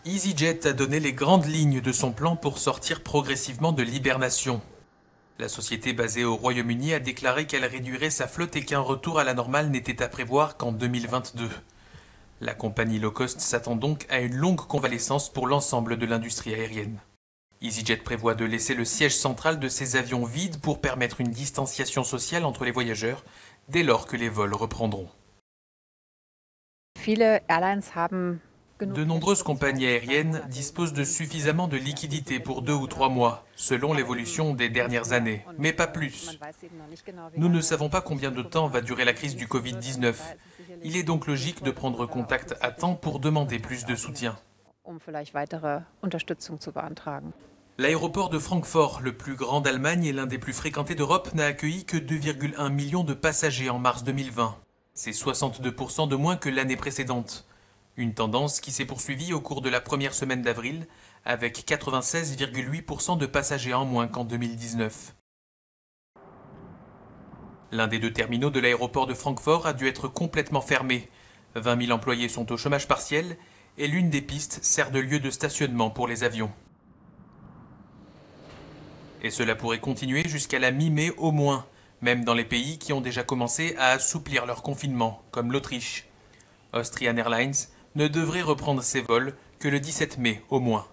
EasyJet a donné les grandes lignes de son plan pour sortir progressivement de l'hibernation. La société basée au Royaume-Uni a déclaré qu'elle réduirait sa flotte et qu'un retour à la normale n'était à prévoir qu'en 2022. La compagnie low cost s'attend donc à une longue convalescence pour l'ensemble de l'industrie aérienne. EasyJet prévoit de laisser le siège central de ses avions vide pour permettre une distanciation sociale entre les voyageurs dès lors que les vols reprendront. De nombreuses compagnies aériennes disposent de suffisamment de liquidités pour 2 ou 3 mois, selon l'évolution des dernières années, mais pas plus. Nous ne savons pas combien de temps va durer la crise du Covid-19. Il est donc logique de prendre contact à temps pour demander plus de soutien. L'aéroport de Francfort, le plus grand d'Allemagne et l'un des plus fréquentés d'Europe, n'a accueilli que 2,1 millions de passagers en mars 2020. C'est 62% de moins que l'année précédente. Une tendance qui s'est poursuivie au cours de la première semaine d'avril, avec 96,8% de passagers en moins qu'en 2019. L'un des 2 terminaux de l'aéroport de Francfort a dû être complètement fermé. 20 000 employés sont au chômage partiel et l'une des pistes sert de lieu de stationnement pour les avions. Et cela pourrait continuer jusqu'à la mi-mai au moins, même dans les pays qui ont déjà commencé à assouplir leur confinement, comme l'Autriche. Austrian Airlines ne devrait reprendre ses vols que le 17 mai au moins.